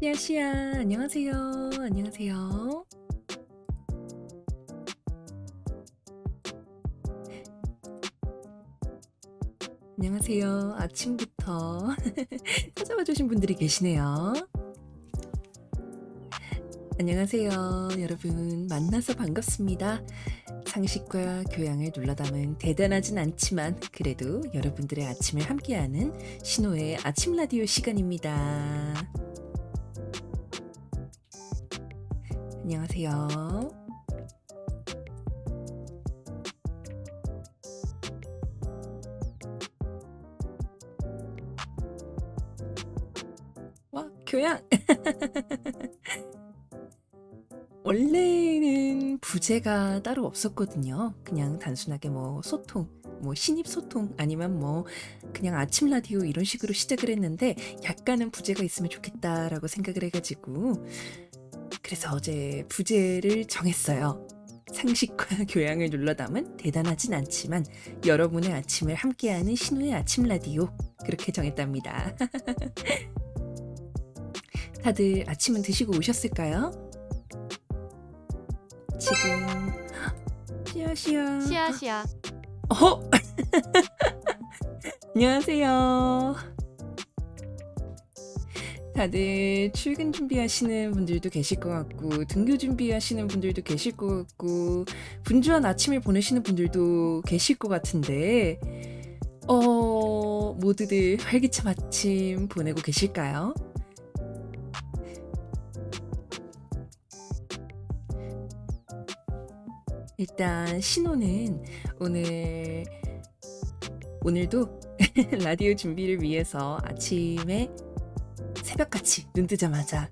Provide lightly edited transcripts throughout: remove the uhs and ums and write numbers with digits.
씨야, 안녕하세요. 안녕하세요. 안녕하세요. 아침부터 찾아와 주신 분들이 계시네요. 안녕하세요. 여러분, 만나서 반갑습니다. 상식과 교양을 눌러 담은 대단하진 않지만 그래도 여러분들의 아침을 함께하는 신호의 아침 라디오 시간입니다. 안녕하세요. 와, 교양! 원래는 부제가 따로 없었거든요. 그냥 단순하게 뭐 소통, 뭐 신입 소통 아니면 뭐 그냥 아침 라디오 이런 식으로 시작을 했는데 약간은 부제가 있으면 좋겠다라고 생각을 해가지고 그래서 어제 부제를 정했어요. 상식과 교양을 눌러 담은 대단하진 않지만 여러분의 아침을 함께하는 신우의 아침 라디오 그렇게 정했답니다. 다들 아침은 드시고 오셨을까요? 지금 씨앗이야. 씨앗이야. 어? 안녕하세요. 다들 출근 준비하시는 분들도 계실 것 같고 등교 준비하시는 분들도 계실 것 같고 분주한 아침을 보내시는 분들도 계실 것 같은데 모두들 활기찬 아침 보내고 계실까요? 일단 신호는 오늘도 라디오 준비를 위해서 아침에 새벽같이 눈 뜨자마자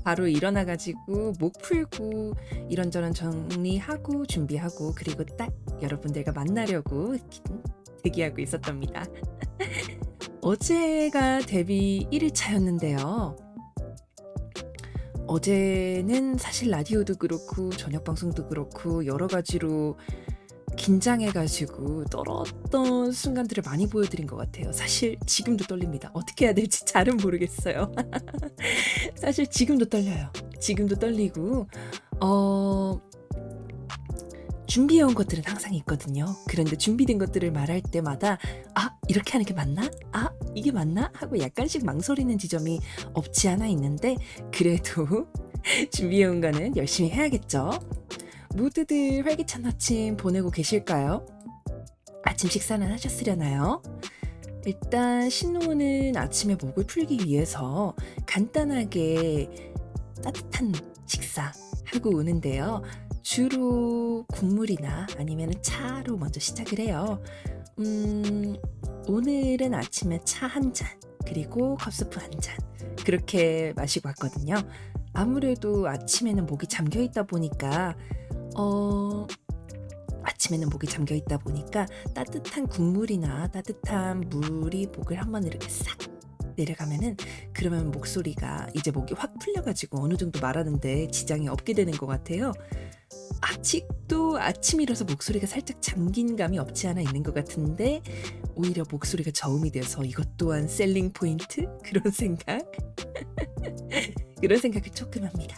바로 일어나 가지고 목 풀고 이런저런 정리하고 준비하고 그리고 딱 여러분들과 만나려고 대기하고 있었답니다. 어제가 데뷔 1일 차였는데요. 어제는 사실 라디오도 그렇고 저녁 방송도 그렇고 여러 가지로 긴장해 가지고 떨었던 순간들을 많이 보여드린 것 같아요. 사실 지금도 떨립니다. 어떻게 해야 될지 잘은 모르겠어요. 사실 지금도 떨려요. 지금도 떨리고 준비해 온 것들은 항상 있거든요. 그런데 준비된 것들을 말할 때마다 '아 이렇게 하는 게 맞나? 아 이게 맞나?' 하고 약간씩 망설이는 지점이 없지 않아 있는데 그래도 준비해 온 거는 열심히 해야겠죠. 모두들 활기찬 아침 보내고 계실까요? 아침 식사는 하셨으려나요? 일단 신호는 아침에 목을 풀기 위해서 간단하게 따뜻한 식사하고 오는데요. 주로 국물이나 아니면 차로 먼저 시작을 해요. 오늘은 아침에 차 한 잔, 그리고 컵스프 한 잔, 그렇게 마시고 왔거든요. 아무래도 아침에는 목이 잠겨 있다 보니까, 아침에는 목이 잠겨 있다 보니까 따뜻한 국물이나 따뜻한 물이 목을 한번 이렇게 싹 내려가면은 그러면 목소리가 이제 목이 확 풀려가지고 어느 정도 말하는데 지장이 없게 되는 것 같아요. 아직도 아침이라서 목소리가 살짝 잠긴 감이 없지 않아 있는 것 같은데 오히려 목소리가 저음이 돼서 이것 또한 셀링 포인트? 그런 생각? 그런 생각을 조금 합니다.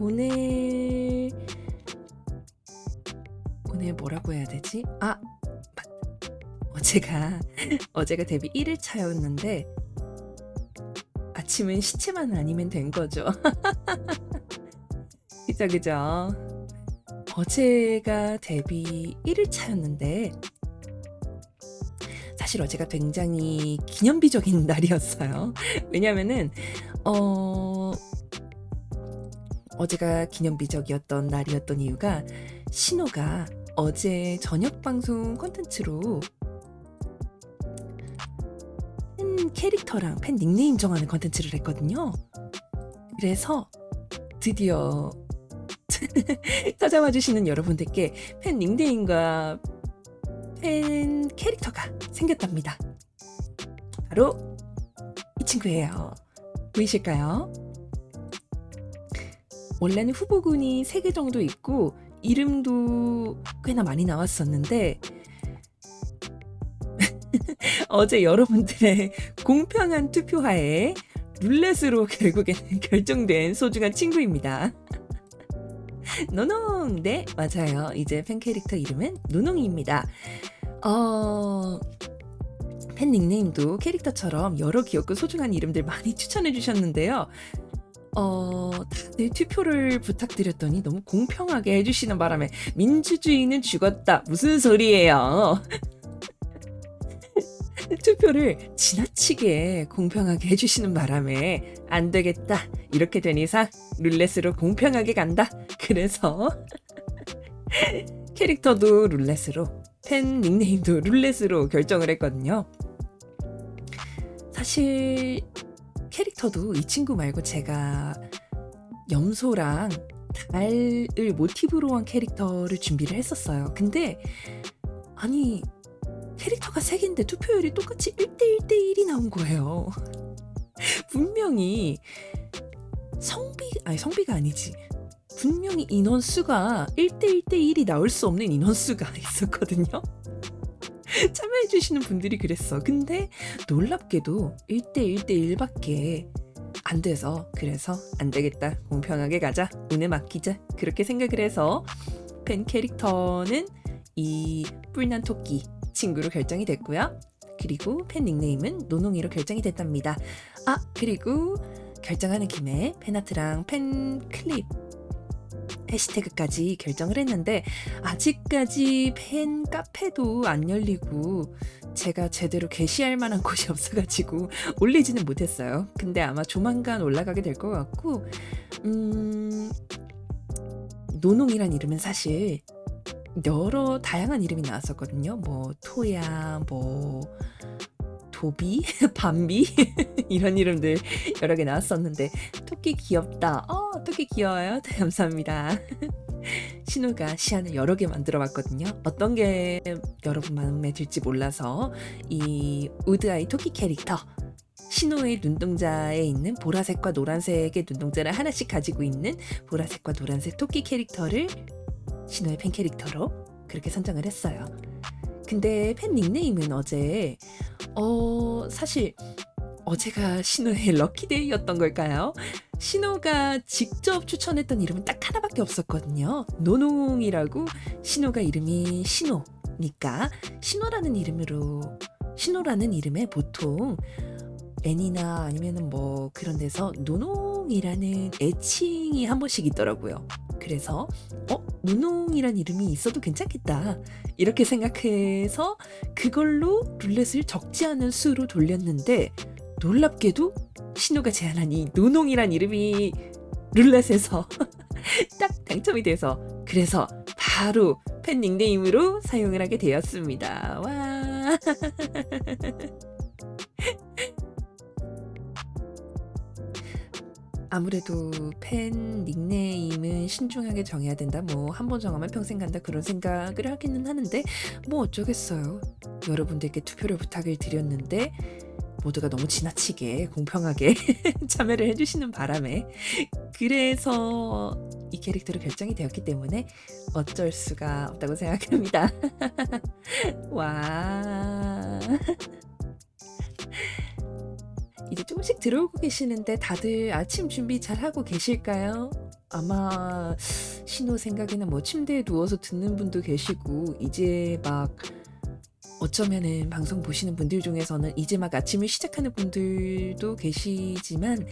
오늘 뭐라고 해야 되지? 맞다. 어제가 데뷔 1일 차였는데 아침은 시체만 아니면 된 거죠. 그죠. 어제가 데뷔 1일 차였는데 사실 어제가 굉장히 기념비적인 날이었어요. 왜냐면은 어제가 기념비적이었던 날이었던 이유가 신호가 어제 저녁 방송 콘텐츠로 팬 캐릭터랑 팬 닉네임 정하는 콘텐츠를 했거든요. 그래서 드디어 찾아와 주시는 여러분들께 팬 닉네임과 팬 캐릭터가 생겼답니다. 바로 이 친구예요. 보이실까요? 원래는 후보군이 3개 정도 있고 이름도 꽤나 많이 나왔었는데 어제 여러분들의 공평한 투표하에 룰렛으로 결국에는 결정된 소중한 친구입니다. 노농! 네, 맞아요. 이제 팬 캐릭터 이름은 노농입니다. 팬 닉네임도 캐릭터처럼 여러 귀엽고 소중한 이름들 많이 추천해 주셨는데요. 다들 투표를 부탁드렸더니 너무 공평하게 해주시는 바람에 민주주의는 죽었다. 무슨 소리예요? 투표를 지나치게 공평하게 해주시는 바람에 안 되겠다. 이렇게 된 이상 룰렛으로 공평하게 간다. 그래서 캐릭터도 룰렛으로, 팬 닉네임도 룰렛으로 결정을 했거든요. 사실 캐릭터도 이 친구 말고 제가 염소랑 달을 모티브로 한 캐릭터를 준비를 했었어요. 근데 아니 캐릭터가 3개인데 투표율이 똑같이 1대1대1이 나온 거예요. 분명히 성비가 아니지. 분명히 인원수가 1대1대1이 나올 수 없는 인원수가 있었거든요. 참여해주시는 분들이 그랬어. 근데 놀랍게도 1대1대1밖에 안 돼서, 그래서 안 되겠다. 공평하게 가자. 운에 맡기자. 그렇게 생각을 해서 팬 캐릭터는 이 뿔난 토끼 친구로 결정이 됐고요. 그리고 팬 닉네임은 노농이로 결정이 됐답니다. 그리고 결정하는 김에 팬아트랑 팬 클립 해시태그까지 결정을 했는데 아직까지 팬 카페도 안 열리고 제가 제대로 게시할 만한 곳이 없어가지고 올리지는 못했어요. 근데 아마 조만간 올라가게 될 것 같고 노농이란 이름은 사실 여러 다양한 이름이 나왔었거든요. 뭐 토야, 뭐 도비, 밤비 이런 이름들 여러 개 나왔었는데 토끼 귀엽다. 토끼 귀여워요. 감사합니다. 신우가 시안을 여러 개 만들어 봤거든요. 어떤 게 여러분 마음에 들지 몰라서 이 우드아이 토끼 캐릭터 신우의 눈동자에 있는 보라색과 노란색의 눈동자를 하나씩 가지고 있는 보라색과 노란색 토끼 캐릭터를 신우의 팬 캐릭터로 그렇게 선정을 했어요. 근데 팬 닉네임은 어제 사실 어제가 신우의 럭키데이였던 걸까요? 신우가 직접 추천했던 이름은 딱 하나밖에 없었거든요. 노농이라고. 신우가 이름이 신호니까 신호라는 이름에 보통 애니나 아니면은 뭐 그런 데서 노농이라는 애칭이 한 번씩 있더라고요. 그래서 노농이란 이름이 있어도 괜찮겠다 이렇게 생각해서 그걸로 룰렛을 적지 않은 수로 돌렸는데 놀랍게도 신우가 제안한 이 노농이란 이름이 룰렛에서 딱 당첨이 돼서 그래서 바로 팬 닉네임으로 사용을 하게 되었습니다. 와. 아무래도 팬 닉네임은 신중하게 정해야 된다. 뭐 한 번 정하면 평생 간다. 그런 생각을 하기는 하는데 뭐 어쩌겠어요. 여러분들께 투표를 부탁을 드렸는데 모두가 너무 지나치게 공평하게 참여를 해주시는 바람에 그래서 이 캐릭터로 결정이 되었기 때문에 어쩔 수가 없다고 생각합니다. 와. 이제 조금씩 들어오고 계시는데 다들 아침 준비 잘 하고 계실까요? 아마 신호 생각에는 뭐 침대에 누워서 듣는 분도 계시고 이제 막 어쩌면은 방송 보시는 분들 중에서는 이제 막 아침을 시작하는 분들도 계시지만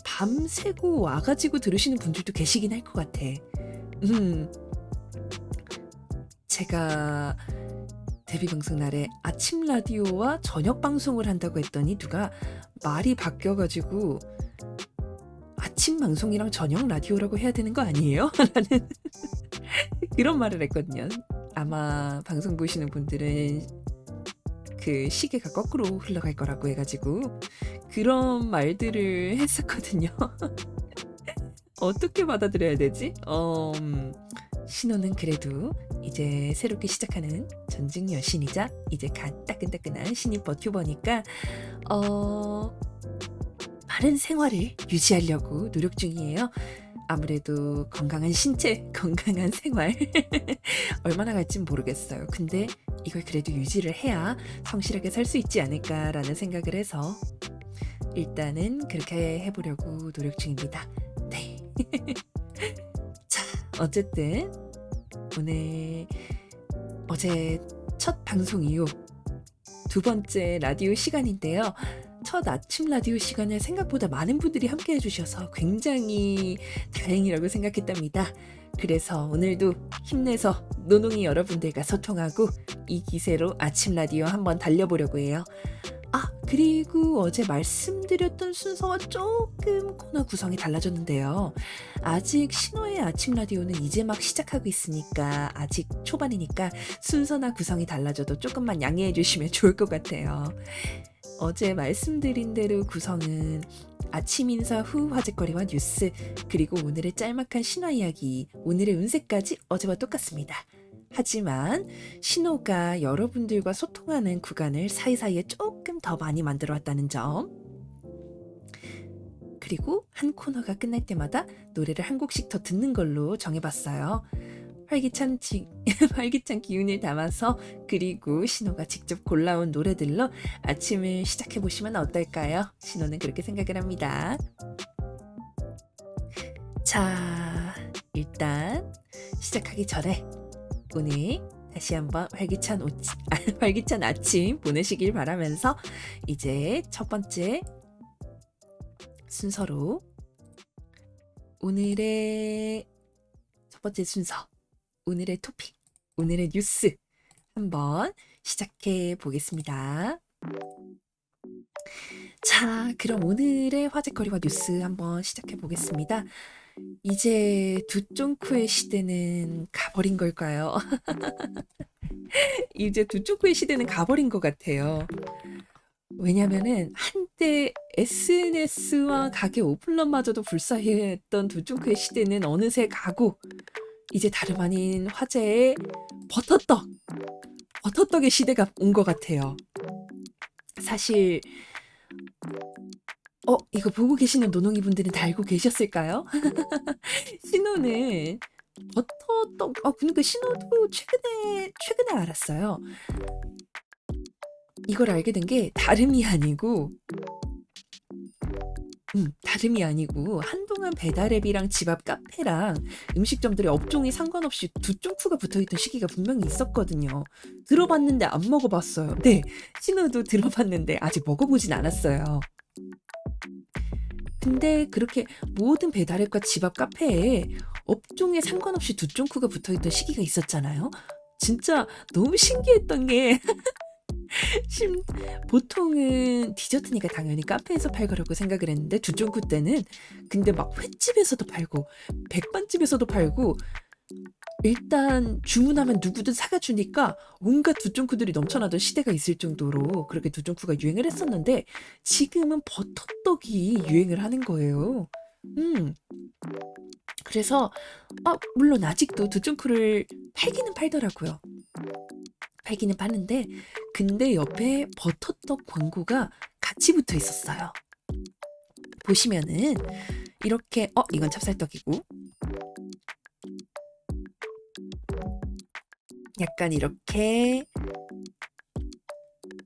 밤새고 와가지고 들으시는 분들도 계시긴 할 것 같아. 제가 데뷔 방송 날에 아침 라디오와 저녁 방송을 한다고 했더니 누가 말이 바뀌어가지고 아침 방송이랑 저녁 라디오라고 해야 되는 거 아니에요? 라는 그런 말을 했거든요. 아마 방송 보시는 분들은 그 시계가 거꾸로 흘러갈 거라고 해가지고 그런 말들을 했었거든요. 어떻게 받아들여야 되지? 신호는 그래도 이제 새롭게 시작하는 전직 여신이자 이제 갓 따끈따끈한 신입 버튜버니까 바른 생활을 유지하려고 노력 중이에요. 아무래도 건강한 신체, 건강한 생활 얼마나 갈진 모르겠어요. 근데 이걸 그래도 유지를 해야 성실하게 살 수 있지 않을까라는 생각을 해서 일단은 그렇게 해보려고 노력 중입니다. 네. 자, 어쨌든 오늘 어제 첫 방송 이후 두 번째 라디오 시간인데요. 첫 아침 라디오 시간에 생각보다 많은 분들이 함께 해주셔서 굉장히 다행이라고 생각했답니다. 그래서 오늘도 힘내서 노농이 여러분들과 소통하고 이 기세로 아침 라디오 한번 달려보려고 해요. 그리고 어제 말씀드렸던 순서와 조금 코너 구성이 달라졌는데요. 아직 신호의 아침 라디오는 이제 막 시작하고 있으니까 아직 초반이니까 순서나 구성이 달라져도 조금만 양해해 주시면 좋을 것 같아요. 어제 말씀드린 대로 구성은 아침 인사 후 화제거리와 뉴스, 그리고 오늘의 짤막한 신화 이야기, 오늘의 운세까지 어제와 똑같습니다. 하지만 신호가 여러분들과 소통하는 구간을 사이사이에 조금 더 많이 만들어 왔다는 점, 그리고 한 코너가 끝날 때마다 노래를 한 곡씩 더 듣는 걸로 정해봤어요. 활기찬 기운을 담아서, 그리고 신호가 직접 골라온 노래들로 아침을 시작해보시면 어떨까요? 신호는 그렇게 생각을 합니다. 자, 일단 시작하기 전에 오늘 다시 한번 활기찬 아침 보내시길 바라면서 이제 첫 번째 순서로 오늘의 첫 번째 순서, 오늘의 토픽, 오늘의 뉴스 한번 시작해 보겠습니다. 자, 그럼 오늘의 화제거리와 뉴스 한번 시작해 보겠습니다. 이제 두쫑쿠의 시대는 가버린 걸까요? 이제 두쫑쿠의 시대는 가버린 것 같아요. 왜냐면은 한때 SNS와 가게 오픈런마저도 불사했던 두쫑쿠의 시대는 어느새 가고 이제 다름 아닌 화제의 버터떡의 시대가 온 것 같아요. 사실 이거 보고 계시는 노농이 분들은 다 알고 계셨을까요? 신호는 버터떡, 그러니까 신호도 최근에 알았어요. 이걸 알게 된 게 다름이 아니고 한동안 배달앱이랑 집 앞 카페랑 음식점들의 업종이 상관없이 두쫑쿠가 붙어있던 시기가 분명히 있었거든요. 들어봤는데 안 먹어봤어요. 네, 신호도 들어봤는데 아직 먹어보진 않았어요. 근데 그렇게 모든 배달앱과 집 앞 카페에 업종에 상관없이 두쫑쿠가 붙어있던 시기가 있었잖아요. 진짜 너무 신기했던 게 보통은 디저트니까 당연히 카페에서 팔거라고 생각을 했는데 두쫑쿠 때는 근데 막 횟집에서도 팔고 백반집에서도 팔고 일단 주문하면 누구든 사가 주니까 온갖 두쫑쿠들이 넘쳐나던 시대가 있을 정도로 그렇게 두쫑쿠가 유행을 했었는데 지금은 버터떡이 유행을 하는 거예요. 그래서 물론 아직도 두쫑쿠를 팔기는 팔더라고요. 팔기는 파는데 근데 옆에 버터떡 광고가 같이 붙어 있었어요. 보시면은 이렇게 이건 찹쌀떡이고 약간 이렇게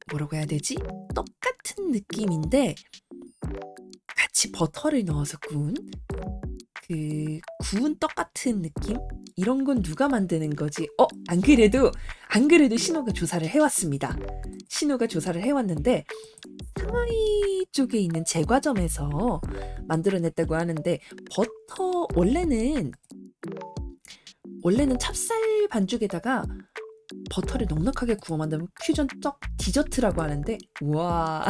뭐라고 해야 되지? 떡 같은 느낌인데 같이 버터를 넣어서 구운 떡 같은 느낌? 이런 건 누가 만드는 거지? 안 그래도 신호가 조사를 해왔습니다. 신호가 조사를 해왔는데 상하이 쪽에 있는 제과점에서 만들어냈다고 하는데 원래는 찹쌀 반죽에다가 버터를 넉넉하게 구워 만든 퓨전 떡 디저트라고 하는데 우와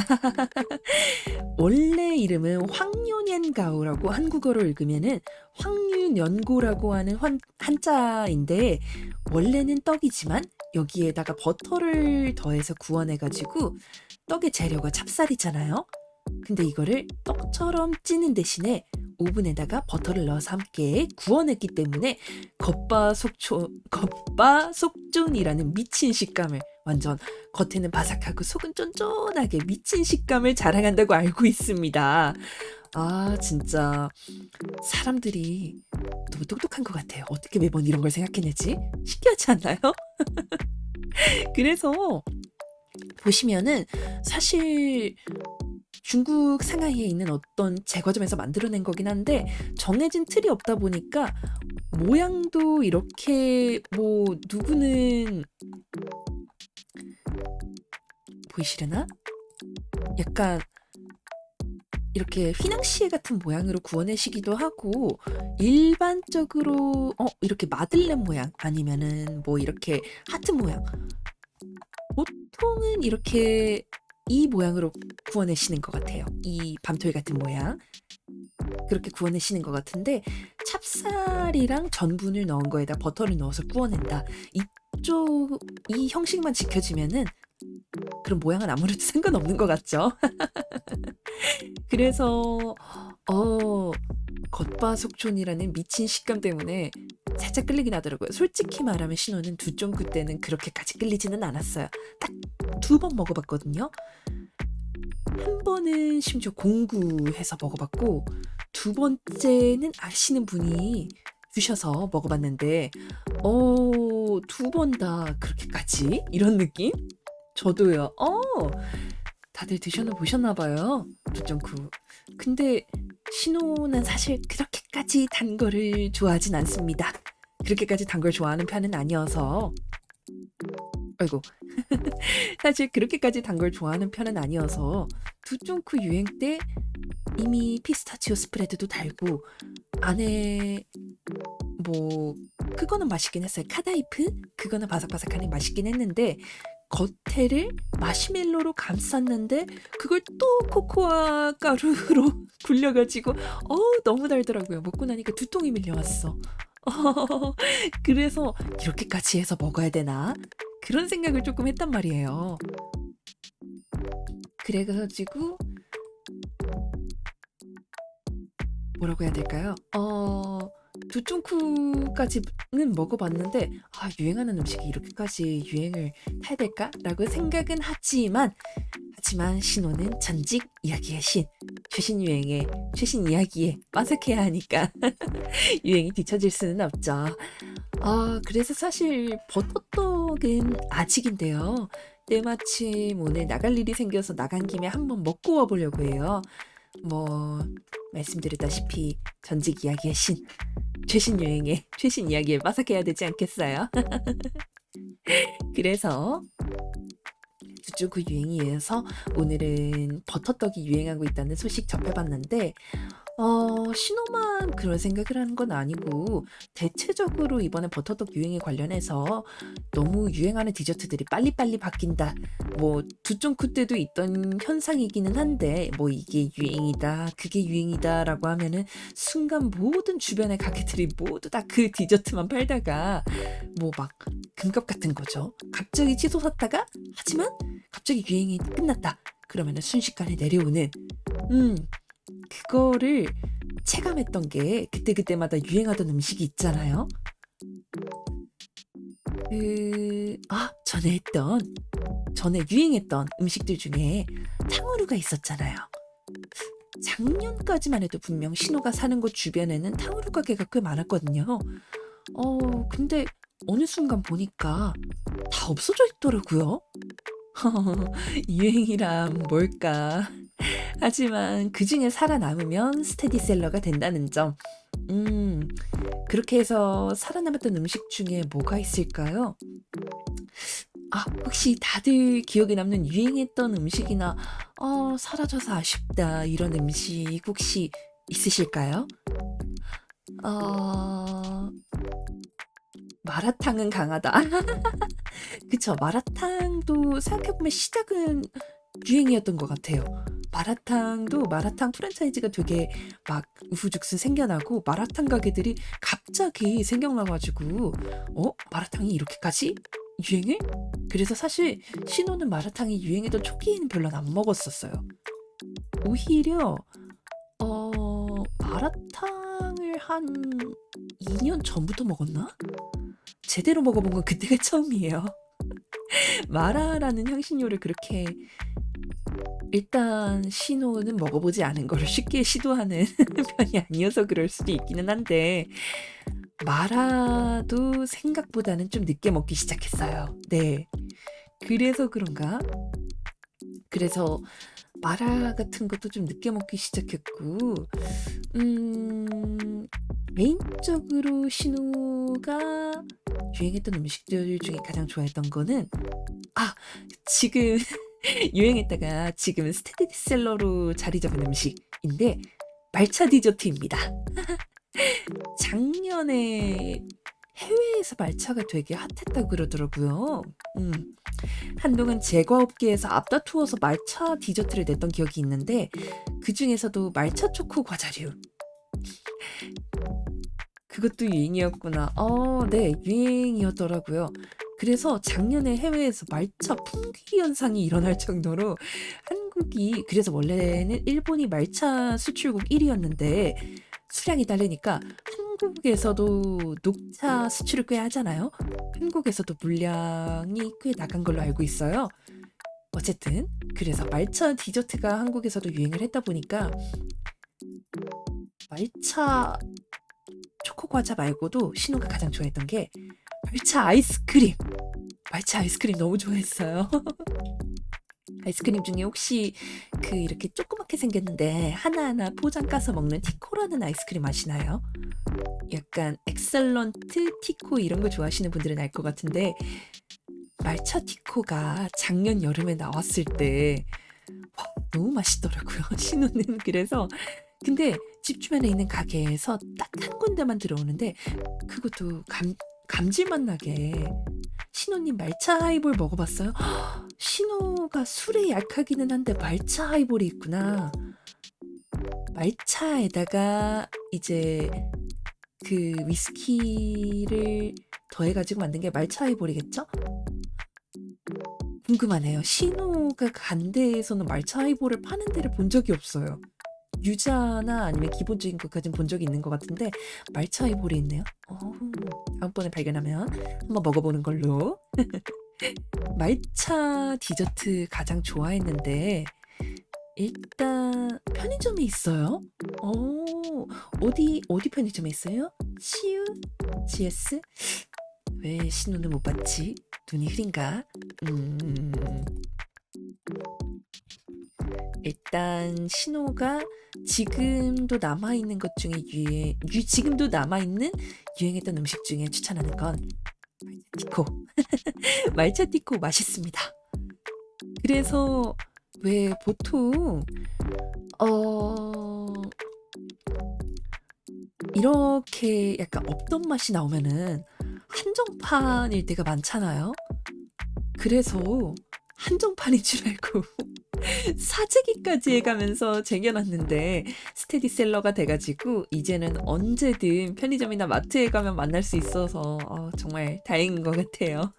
원래 이름은 황유년가오라고 한국어로 읽으면은 황유년고라고 하는 한자인데 원래는 떡이지만 여기에다가 버터를 더해서 구워내가지고 떡의 재료가 찹쌀이잖아요. 근데 이거를 떡처럼 찌는 대신에 오븐에다가 버터를 넣어서 함께 구워냈기 때문에 겉바속촉이라는 미친 식감을 완전 겉에는 바삭하고 속은 쫀쫀하게 미친 식감을 자랑한다고 알고 있습니다. 진짜 사람들이 너무 똑똑한 것 같아요. 어떻게 매번 이런 걸 생각해내지? 신기하지 않나요? 그래서 보시면은 사실 중국 상하이에 있는 어떤 제과점에서 만들어낸 거긴 한데 정해진 틀이 없다 보니까 모양도 이렇게 뭐 누구는 보이시려나? 약간 이렇게 휘낭시에 같은 모양으로 구워내시기도 하고 일반적으로 이렇게 마들렌 모양 아니면은 뭐 이렇게 하트 모양 보통은 이렇게 이 모양으로 구워내시는 것 같아요. 이 밤토이 같은 모양 그렇게 구워내시는 것 같은데 찹쌀이랑 전분을 넣은 거에다 버터를 넣어서 구워낸다. 이쪽 이 형식만 지켜지면은 그런 모양은 아무래도 상관없는 것 같죠. 그래서 겉바속촉이라는 미친 식감 때문에 살짝 끌리긴 하더라고요. 솔직히 말하면 신호는 두쫑구 때는 그렇게까지 끌리지는 않았어요. 딱 2번 먹어봤거든요. 한 번은 심지어 공구해서 먹어봤고 2번째는 아시는 분이 주셔서 먹어봤는데 2번 다 그렇게까지? 이런 느낌? 저도요. 다들 드셔는 보셨나 봐요. 두쫑구. 근데 신호는 사실 그렇게까지 단 거를 좋아하진 않습니다. 그렇게까지 단 걸 좋아하는 편은 아니어서 아이고 사실 그렇게까지 단 걸 좋아하는 편은 아니어서 두쫑쿠 유행 때 이미 피스타치오 스프레드도 달고 안에 뭐 그거는 맛있긴 했어요. 카다이프? 그거는 바삭바삭하니 맛있긴 했는데 겉에를 마시멜로로 감쌌는데 그걸 또 코코아 가루로 굴려가지고 너무 달더라고요. 먹고 나니까 두통이 밀려왔어. 그래서 이렇게까지 해서 먹어야 되나? 그런 생각을 조금 했단 말이에요. 그래가지고 뭐라고 해야 될까요? 두쫑쿠까지는 먹어봤는데 유행하는 음식이 이렇게까지 유행을 타야 될까라고 생각은 하지만 신호는 전직 이야기의 신, 최신 유행의 최신 이야기에 빠삭해야 하니까 유행이 뒤처질 수는 없죠. 그래서 사실 버터떡은 아직인데요. 때마침 오늘 나갈 일이 생겨서 나간 김에 한번 먹고 와보려고 해요. 뭐 말씀드렸다시피 전직 이야기의 신, 최신 유행의 최신 이야기에 빠삭해야 되지 않겠어요? 그래서 두쫑구 유행에 의해서 오늘은 버터떡이 유행하고 있다는 소식 접해봤는데 신호만 그런 생각을 하는 건 아니고 대체적으로 이번에 버터떡 유행에 관련해서 너무 유행하는 디저트들이 빨리빨리 바뀐다. 뭐 두쫑쿠 때도 있던 현상이기는 한데 뭐 이게 유행이다, 그게 유행이다라고 하면은 순간 모든 주변의 가게들이 모두 다 그 디저트만 팔다가 뭐 막 금값 같은 거죠. 갑자기 치솟았다가 하지만 갑자기 유행이 끝났다. 그러면은 순식간에 내려오는 그거를 체감했던 게 그때그때마다 유행하던 음식이 있잖아요. 전에 유행했던 음식들 중에 탕후루가 있었잖아요. 작년까지만 해도 분명 신호가 사는 곳 주변에는 탕후루 가게가 꽤 많았거든요. 근데 어느 순간 보니까 다 없어져 있더라고요. 유행이란 뭘까? 하지만 그중에 살아남으면 스테디셀러가 된다는 점. 그렇게 해서 살아남았던 음식 중에 뭐가 있을까요? 혹시 다들 기억에 남는 유행했던 음식이나 사라져서 아쉽다 이런 음식 혹시 있으실까요? 마라탕은 강하다. 그쵸. 마라탕도 생각해보면 시작은 유행이었던 것 같아요. 마라탕도 마라탕 프랜차이즈가 되게 막 우후죽순 생겨나고 마라탕 가게들이 갑자기 생겨나가지고 마라탕이 이렇게까지 유행을? 그래서 사실 신호는 마라탕이 유행했던 초기에는 별로 안 먹었었어요. 오히려 마라탕을 한 2년 전부터 먹었나? 제대로 먹어본 건 그때가 처음이에요. 마라라는 향신료를 그렇게 일단 신호는 먹어보지 않은 거를 쉽게 시도하는 편이 아니어서 그럴 수도 있기는 한데 마라도 생각보다는 좀 늦게 먹기 시작했어요. 네. 그래서 그런가? 그래서 마라 같은 것도 좀 늦게 먹기 시작했고, 음, 개인적으로 신우가 유행했던 음식들 중에 가장 좋아했던 거는, 아, 지금 유행했다가 지금은 스테디셀러로 자리 잡은 음식인데, 말차 디저트입니다. 작년에 해외에서 말차가 되게 핫했다고 그러더라고요. 음. 한동안 제과업계에서 앞다투어서 말차 디저트를 냈던 기억이 있는데 그중에서도 말차 초코 과자류 그것도 유행이었구나. 네, 유행이었더라고요. 그래서 작년에 해외에서 말차 품귀 현상이 일어날 정도로 한국이 그래서 원래는 일본이 말차 수출국 1위였는데 수량이 딸리니까 한국에서도 녹차 수출을 꽤 하잖아요. 한국에서도 물량이 꽤 나간 걸로 알고 있어요. 어쨌든 그래서 말차 디저트가 한국에서도 유행을 했다 보니까 말차 초코 과자 말고도 신우가 가장 좋아했던 게 말차 아이스크림. 말차 아이스크림 너무 좋아했어요. 아이스크림 중에 혹시 그 이렇게 조그맣게 생겼는데 하나하나 포장 까서 먹는 티코라는 아이스크림 아시나요? 약간 엑설런트 티코 이런 거 좋아하시는 분들은 알 것 같은데 말차 티코가 작년 여름에 나왔을 때 너무 맛있더라고요. 신우는 그래서 근데 집 주변에 있는 가게에서 딱 한 군데만 들어오는데 그것도 감질맛 나게 신우님 말차 하이볼 먹어봤어요? 신우가 술에 약하기는 한데 말차 하이볼이 있구나. 말차에다가 이제 그 위스키를 더해가지고 만든 게 말차 하이볼이겠죠? 궁금하네요. 신우가 간 데에서는 말차 하이볼을 파는 데를 본 적이 없어요. 유자나 아니면 기본적인 것까진 본 적이 있는 것 같은데 말차 하이볼이 있네요. 다음번에 발견하면 한번 먹어보는 걸로. 말차 디저트 가장 좋아했는데 일단 편의점에 있어요. 어디 편의점에 있어요? CU? GS? 왜 신호는 못 봤지? 눈이 흐린가? 일단 신호가 지금도 남아있는 것 중에 지금도 남아있는 유행했던 음식 중에 추천하는 건 말차티코. 말차티코 맛있습니다. 그래서 왜 보통 이렇게 약간 없던 맛이 나오면은 한정판일 때가 많잖아요. 그래서 한정판인 줄 알고 사재기까지 해가면서 쟁여놨는데 스테디셀러가 돼가지고 이제는 언제든 편의점이나 마트에 가면 만날 수 있어서 정말 다행인 것 같아요.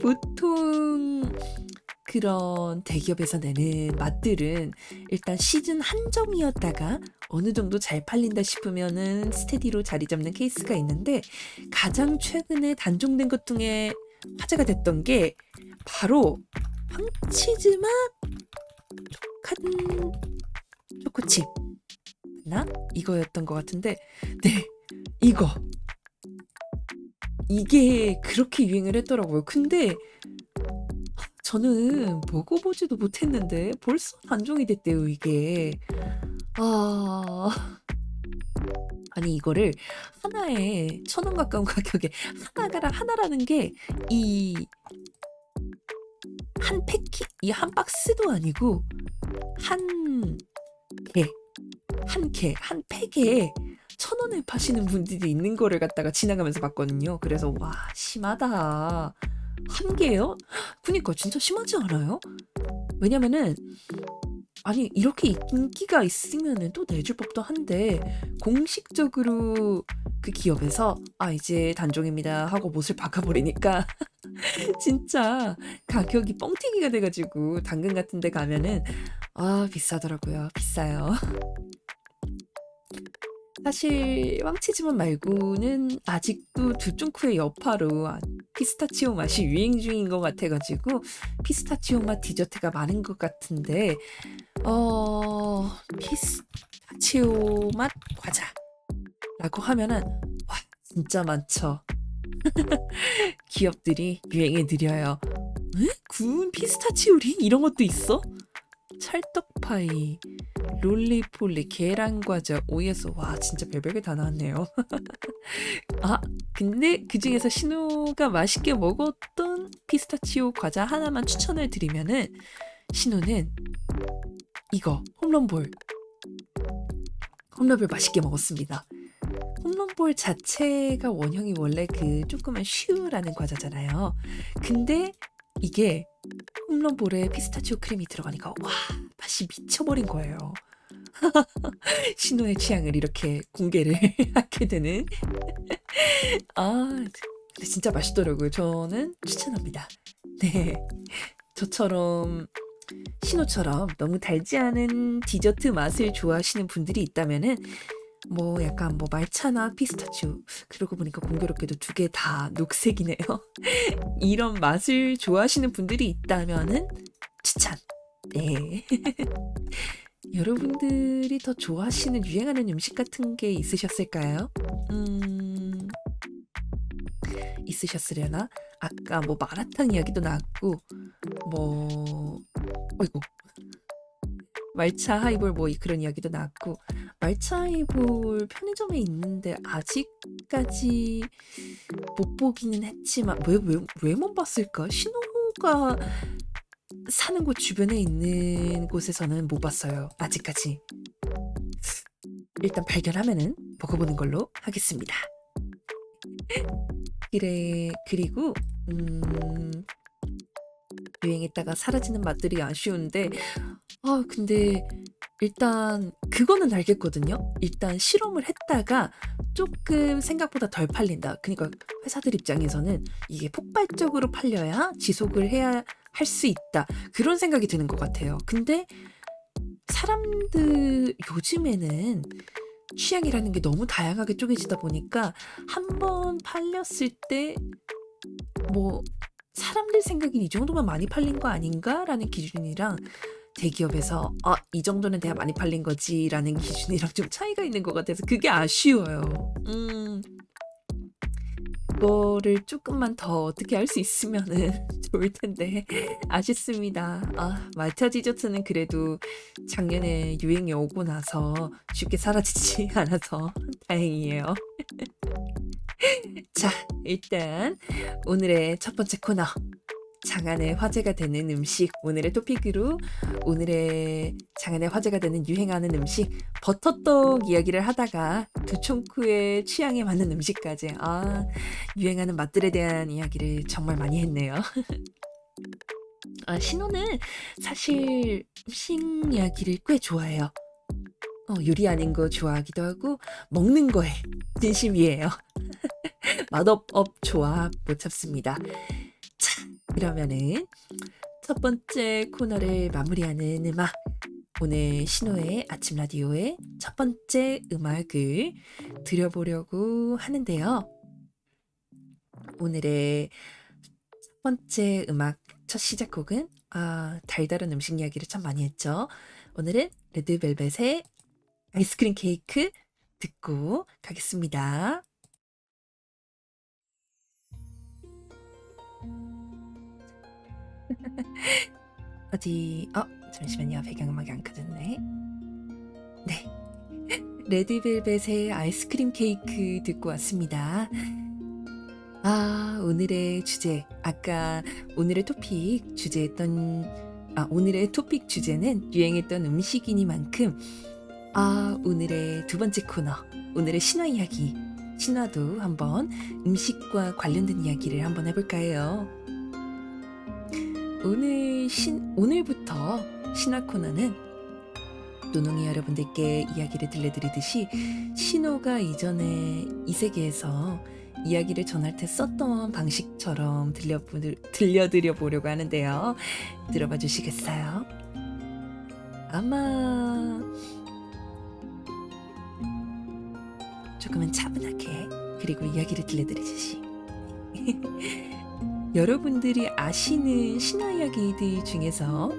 보통 그런 대기업에서 내는 맛들은 일단 시즌 한정이었다가 어느 정도 잘 팔린다 싶으면은 스테디로 자리 잡는 케이스가 있는데 가장 최근에 단종된 것 중에 화제가 됐던 게 바로 황치즈 맛 촉한 초코칩 나 이거였던 것 같은데 네 이게 그렇게 유행을 했더라고요. 근데 저는 먹어보지도 못했는데 벌써 단종이 됐대요 이게. 아니 이거를 하나에 1,000원 가까운 가격에 하나라는 게 이 한 박스도 아니고 한 한 팩에 1,000원에 파시는 분들이 있는 거를 갖다가 지나가면서 봤거든요. 그래서 와 심하다. 한 개요? 그니까 진짜 심하지 않아요? 왜냐면은 아니 이렇게 인기가 있으면은 또 내줄 법도 한데 공식적으로 그 기업에서 이제 단종입니다 하고 못을 박아버리니까 진짜 가격이 뻥튀기가 돼가지고 당근 같은 데 가면은 비싸더라고요. 비싸요. 사실 황치즈맛 말고는 아직도 두쫑쿠의 여파로 피스타치오 맛이 유행 중인 것 같아가지고 피스타치오 맛 디저트가 많은 것 같은데 피스타치오 맛 과자라고 하면은 진짜 많죠. 기업들이 유행에 느려요. 에? 구운 피스타치오링 이런 것도 있어? 찰떡파이, 롤리폴리, 계란과자, 오예소. 와 진짜 별별게 다 나왔네요. 아 근데 그중에서 신호가 맛있게 먹었던 피스타치오 과자 하나만 추천을 드리면은 신호는 이거 홈런볼 맛있게 먹었습니다. 홈런볼 자체가 원형이 원래 그 조그만 슈라는 과자잖아요. 근데 이게 홈런볼에 피스타치오 크림이 들어가니까 와 맛이 미쳐버린 거예요. 신호의 취향을 이렇게 공개를 하게 되는. 아 근데 진짜 맛있더라고요. 저는 추천합니다. 네, 저처럼 신호처럼 너무 달지 않은 디저트 맛을 좋아하시는 분들이 있다면은 뭐 약간 뭐 말차나 피스타치오, 그러고 보니까 공교롭게도 두 개 다 녹색이네요. 이런 맛을 좋아하시는 분들이 있다면은 추천. 네. 여러분들이 더 좋아하시는 유행하는 음식 같은 게 있으셨을까요? 있으셨으려나? 아까 뭐 마라탕 이야기도 나왔고 뭐 어이구 말차 하이볼 뭐 그런 이야기도 나왔고, 말차 하이볼 편의점에 있는데 아직까지 못 보기는 했지만 왜 못 봤을까? 신호가 사는 곳 주변에 있는 곳에서는 못 봤어요. 아직까지. 일단 발견하면은 먹어보는 걸로 하겠습니다. 그래 그리고 유행했다가 사라지는 맛들이 아쉬운데 근데 일단 그거는 알겠거든요. 일단 실험을 했다가 조금 생각보다 덜 팔린다. 그러니까 회사들 입장에서는 이게 폭발적으로 팔려야 지속을 해야 할 수 있다. 그런 생각이 드는 것 같아요. 근데 사람들 요즘에는 취향이라는 게 너무 다양하게 쪼개지다 보니까 한 번 팔렸을 때 뭐 사람들 생각엔 '이 정도면 많이 팔린 거 아닌가?'라는 기준이랑 대기업에서 '아 이 정도는 돼야 많이 팔린 거지.'라는 기준이랑 좀 차이가 있는 것 같아서 그게 아쉬워요. 그거를 쪼끔만 더 어떻게 할 수 있으면은 좋을 텐데 아쉽습니다. 말차 디저트는 그래도 작년에 유행이 오고 나서 쉽게 사라지지 않아서 다행이에요. 자, 일단 오늘의 첫 번째 코너, 장안의 화제가 되는 음식. 오늘의 토픽으로 오늘의 장안의 화제가 되는 유행하는 음식 버터떡 이야기를 하다가 두총쿠의 취향에 맞는 음식까지 유행하는 맛들에 대한 이야기를 정말 많이 했네요. 신호는 사실 음식 이야기를 꽤 좋아해요. 요리하는 거 좋아하기도 하고 먹는 거에 진심이에요. 맛업 조합 못 참습니다. 자, 그러면은 첫 번째 코너를 마무리하는 음악, 오늘 신호의 아침 라디오의 첫 번째 음악을 들려보려고 하는데요. 오늘의 첫 번째 음악 첫 시작곡은 달달한 음식 이야기를 참 많이 했죠. 오늘은 레드벨벳의 아이스크림 케이크 듣고 가겠습니다. 잠시만요. 배경음악이 안 켜졌네. 네. 레드벨벳의 아이스크림 케이크 듣고 왔습니다. 오늘의 주제, 아까 오늘의 토픽 주제는 유행했던 음식이니만큼 오늘의 두 번째 코너, 오늘의 신화 이야기, 신화도 한번 음식과 관련된 이야기를 한번 해볼까 해요. 오늘부터 신화 코너는 노농이 여러분들께 이야기를 들려드리듯이 신호가 이전에 이 세계에서 이야기를 전할 때 썼던 방식처럼 들려드려 보려고 하는데요. 들어봐 주시겠어요? 아마 조금은 차분하게, 그리고 이야기를 들려드리듯이 여러분들이 아시는 신화 이야기들 중에서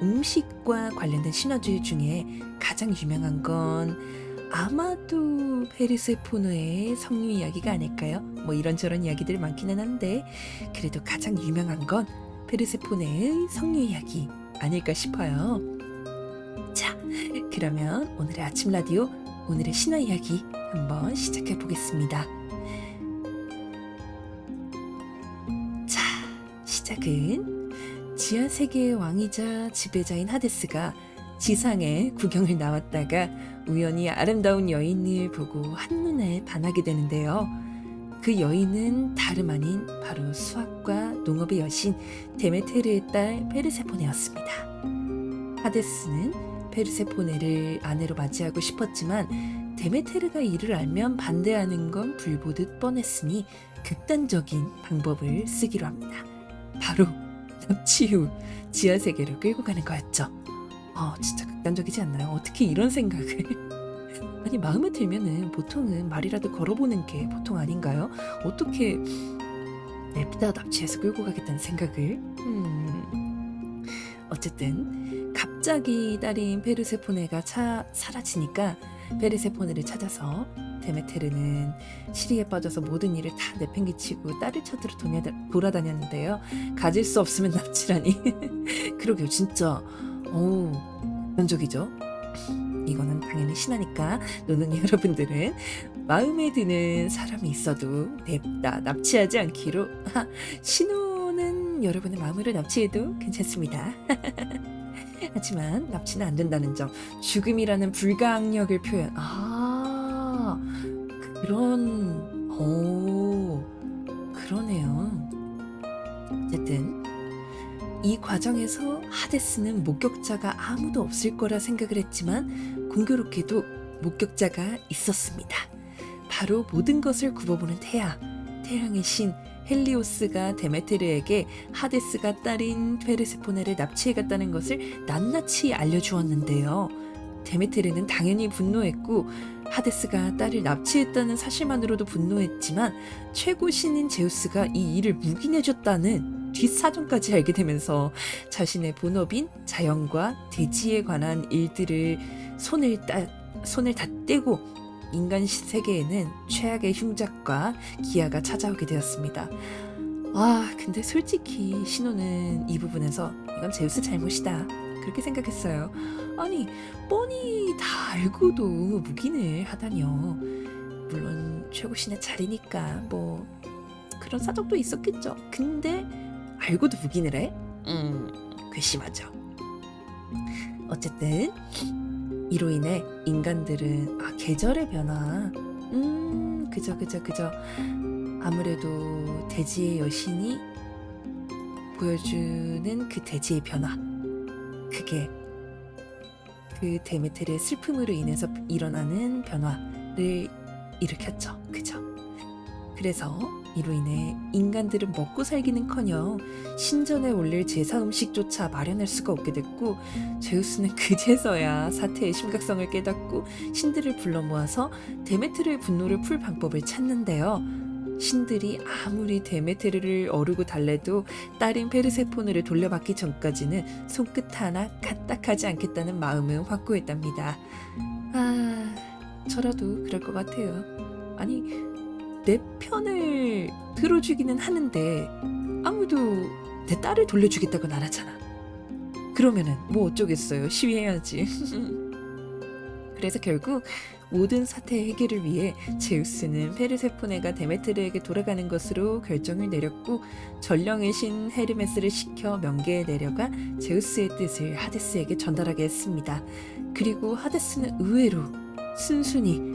음식과 관련된 신화들 중에 가장 유명한 건 아마도 페르세포네의 성류 이야기가 아닐까요? 뭐 이런저런 이야기들 많기는 한데 그래도 가장 유명한 건 페르세포네의 성류 이야기 아닐까 싶어요. 자, 그러면 오늘의 아침 라디오, 오늘의 신화 이야기 한번 시작해 보겠습니다. 자, 시작은 지하 세계의 왕이자 지배자인 하데스가 지상에 구경을 나왔다가 우연히 아름다운 여인을 보고 한눈에 반하게 되는데요. 그 여인은 다름 아닌 바로 수학과 농업의 여신 데메테르의 딸 페르세포네였습니다. 하데스는 페르세포네를 아내로 맞이하고 싶었지만 데메테르가 이를 알면 반대하는 건 불보듯 뻔했으니 극단적인 방법을 쓰기로 합니다. 바로 납치 후 지하세계로 끌고 가는 거였죠. 진짜 극단적이지 않나요? 어떻게 이런 생각을 아니 마음에 들면은 보통은 말이라도 걸어보는 게 보통 아닌가요? 어떻게 냅다 납치해서 끌고 가겠다는 생각을 어쨌든 갑자기 딸인 페르세포네가 사라지니까 페르세포네를 찾아서 데메테르는 시리에 빠져서 모든 일을 다 내팽개치고 딸을 찾으러 돌아다녔는데요. 가질 수 없으면 납치라니 그러게요. 진짜 극단적이죠. 이거는 당연히 신하니까 노는 여러분들은 마음에 드는 사람이 있어도 냅다 납치하지 않기로 신호는 여러분의 마음으로 납치해도 괜찮습니다. 하지만 납치는 안 된다는 점, 죽음이라는 불가항력을 표현. 그러네요. 어쨌든 이 과정에서 하데스는 목격자가 아무도 없을 거라 생각을 했지만 공교롭게도 목격자가 있었습니다. 바로 모든 것을 굽어보는 태양의 신 헬리오스가 데메테르에게 하데스가 딸인 페르세포네를 납치해갔다는 것을 낱낱이 알려주었는데요. 데메테르는 당연히 분노했고 하데스가 딸을 납치했다는 사실만으로도 분노했지만 최고 신인 제우스가 이 일을 묵인해줬다는 뒷사정까지 알게 되면서 자신의 본업인 자연과 대지에 관한 일들을 손을 다 떼고 인간 세계에는 최악의 흉작과 기아가 찾아오게 되었습니다. 근데 솔직히 신호는 이 부분에서 이건 제우스 잘못이다 그렇게 생각했어요. 아니 뻔히 다 알고도 묵인을 하다니요. 물론 최고신의 자리니까 뭐 그런 사정도 있었겠죠. 근데 알고도 묵인을 해? 괘씸하죠. 어쨌든 이로 인해 인간들은 계절의 변화 그저 아무래도 대지의 여신이 보여주는 그 대지의 변화, 그게 그 데메테르의 슬픔으로 인해서 일어나는 변화를 일으켰죠. 그죠? 그래서 이로 인해 인간들은 먹고 살기는커녕 신전에 올릴 제사 음식조차 마련할 수가 없게 됐고 제우스는 그제서야 사태의 심각성을 깨닫고 신들을 불러 모아서 데메테르의 분노를 풀 방법을 찾는데요. 신들이 아무리 데메테르를 어르고 달래도 딸인 페르세포네를 돌려받기 전까지는 손끝 하나 까딱하지 않겠다는 마음은 확고했답니다. 저라도 그럴 것 같아요. 아니 내 편을 들어주기는 하는데 아무도 내 딸을 돌려주겠다고는 안 하잖아. 그러면은 뭐 어쩌겠어요. 시위해야지. 그래서 결국 모든 사태의 해결을 위해 제우스는 페르세포네가 데메테르에게 돌아가는 것으로 결정을 내렸고 전령의 신 헤르메스를 시켜 명계에 내려가 제우스의 뜻을 하데스에게 전달하게 했습니다. 그리고 하데스는 의외로 순순히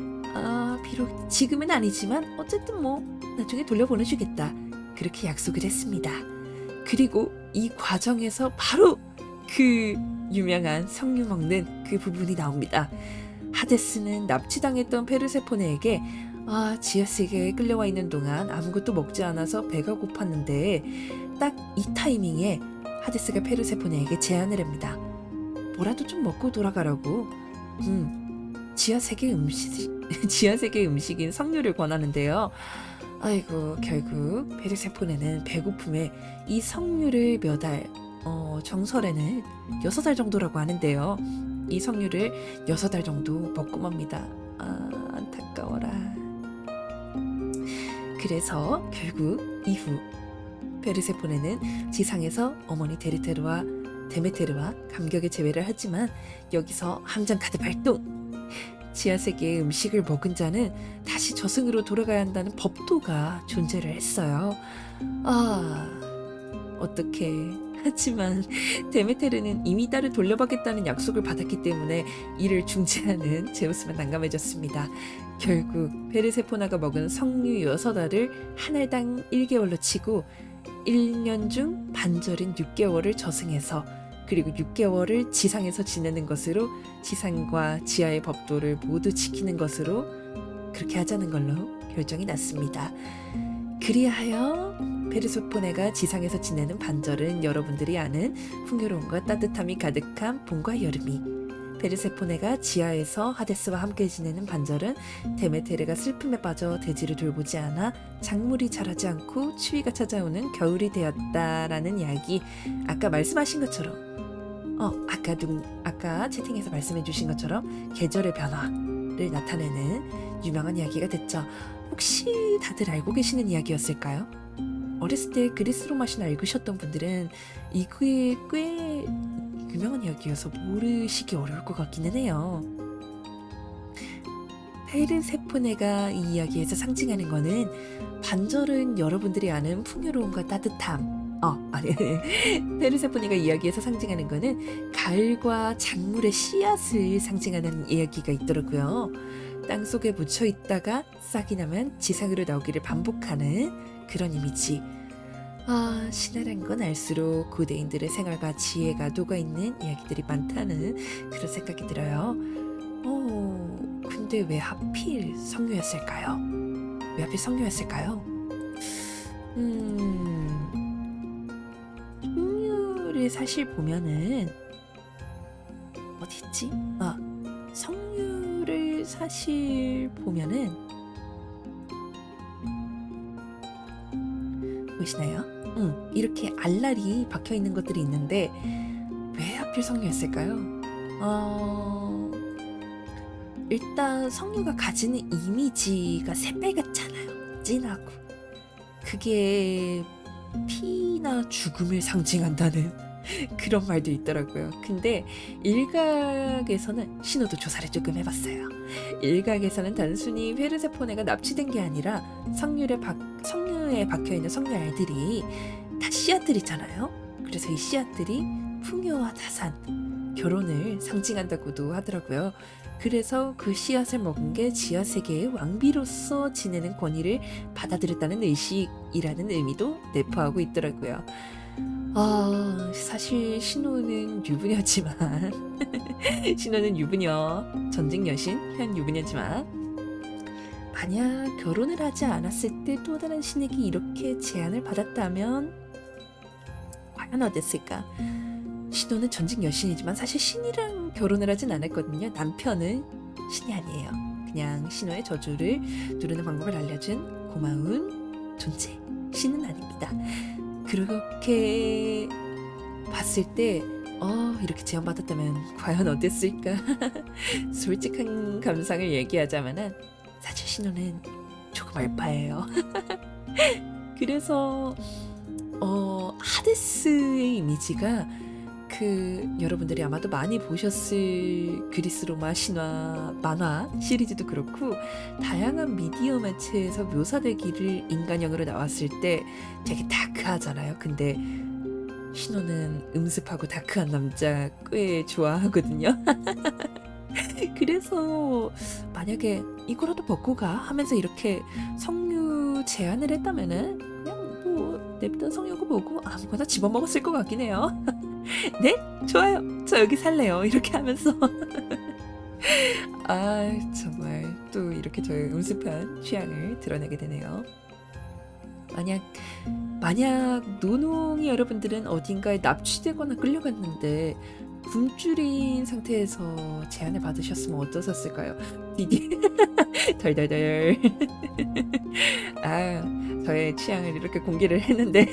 비록 지금은 아니지만 어쨌든 뭐 나중에 돌려보내주겠다 그렇게 약속을 했습니다. 그리고 이 과정에서 바로 그 유명한 석류 먹는 그 부분이 나옵니다. 하데스는 납치당했던 페르세포네에게 지하세계에 끌려와 있는 동안 아무것도 먹지 않아서 배가 고팠는데 딱 이 타이밍에 하데스가 페르세포네에게 제안을 합니다. 뭐라도 좀 먹고 돌아가라고. 지하세계 음식인 석류를 권하는데요. 아이고 결국 페르세포네는 배고픔에 이 석류를 몇 알, 정설에는 6알 정도라고 하는데요. 이 석류를 6알 정도 먹고 맙니다. 안타까워라. 그래서 결국 이후 페르세포네는 지상에서 어머니 데메테르와 감격의 재회를 하지만 여기서 함정 카드 발동! 지하세계의 음식을 먹은 자는 다시 저승으로 돌아가야 한다는 법도가 존재를 했어요. 어떡해. 하지만 데메테르는 이미 딸을 돌려받겠다는 약속을 받았기 때문에 이를 중재하는 제우스만 난감해졌습니다. 결국 페르세포나가 먹은 석류 6알을 한 알당 1개월로 치고 1년 중 반절인 6개월을 저승에서 그리고 6개월을 지상에서 지내는 것으로 지상과 지하의 법도를 모두 지키는 것으로 그렇게 하자는 걸로 결정이 났습니다. 그리하여 페르세포네가 지상에서 지내는 반절은 여러분들이 아는 풍요로움과 따뜻함이 가득한 봄과 여름이, 페르세포네가 지하에서 하데스와 함께 지내는 반절은 데메테르가 슬픔에 빠져 대지를 돌보지 않아 작물이 자라지 않고 추위가 찾아오는 겨울이 되었다라는 이야기. 아까 말씀하신 것처럼 아까 채팅에서 말씀해 주신 것처럼 계절의 변화를 나타내는 유명한 이야기가 됐죠. 혹시 다들 알고 계시는 이야기였을까요? 어렸을 때 그리스 로마 신화 읽으셨던 분들은 이게 꽤 유명한 이야기여서 모르시기 어려울 것 같기는 해요. 페르세포네가 이 이야기에서 상징하는 거는 반절은 여러분들이 아는 풍요로움과 따뜻함. 페르세포네가 이야기에서 상징하는 거는 가을과 작물의 씨앗을 상징하는 이야기가 있더라고요. 땅속에 묻혀 있다가 싹이 나면 지상으로 나오기를 반복하는 그런 이미지. 신화란 건 알수록 고대인들의 생활과 지혜가 녹아있는 이야기들이 많다는 그런 생각이 들어요. 근데 왜 하필 석류였을까요? 석류를 사실 보면은 어디 있지? 석류를 사실 보면은 보이시나요? 이렇게 알알이 박혀 있는 것들이 있는데 왜 하필 석류였을까요? 일단 석류가 가지는 이미지가 새빨갛잖아요. 진하고. 그게 피나 죽음을 상징한다는 그런 말도 있더라고요. 근데 일각에서는 신호도 조사를 조금 해봤어요. 일각에서는 단순히 페르세포네가 납치된 게 아니라 석류에 박혀있는 석류알들이 다 씨앗들이잖아요. 그래서 이 씨앗들이 풍요와 자산, 결혼을 상징한다고도 하더라고요. 그래서 그 씨앗을 먹은 게 지하세계의 왕비로서 지내는 권위를 받아들였다는 의식이라는 의미도 내포하고 있더라고요. 사실 신호는 유부녀지만 신호는 유부녀, 전직 여신, 현 유부녀지만 만약 결혼을 하지 않았을 때 또 다른 신에게 이렇게 제안을 받았다면 과연 어땠을까? 신호는 전직 여신이지만 사실 신이랑 결혼을 하진 않았거든요. 남편은 신이 아니에요. 그냥 신호의 저주를 누르는 방법을 알려준 고마운 존재. 신은 아닙니다. 그렇게 봤을 때 이렇게 제안받았다면 과연 어땠을까? 솔직한 감상을 얘기하자면은 사실 신호는 조금 알바예요. 그래서 하데스의 이미지가 여러분들이 아마도 많이 보셨을 그리스 로마 신화 만화 시리즈도 그렇고 다양한 미디어 매체에서 묘사되기를 인간형으로 나왔을 때 되게 다크하잖아요. 근데 신호는 음습하고 다크한 남자 꽤 좋아하거든요. 그래서 만약에 이거라도 먹고 가 하면서 이렇게 석류 제안을 했다면은 그냥 뭐 냅다 석류고 뭐고 아무거나 집어먹었을 것 같긴 해요. 네? 좋아요. 저 여기 살래요. 이렇게 하면서 정말 또 이렇게 저의 음습한 취향을 드러내게 되네요. 만약 노농이 여러분들은 어딘가에 납치되거나 끌려갔는데 굶주린 상태에서 제안을 받으셨으면 어떠셨을까요? 디디 덜덜덜. 저의 취향을 이렇게 공개를 했는데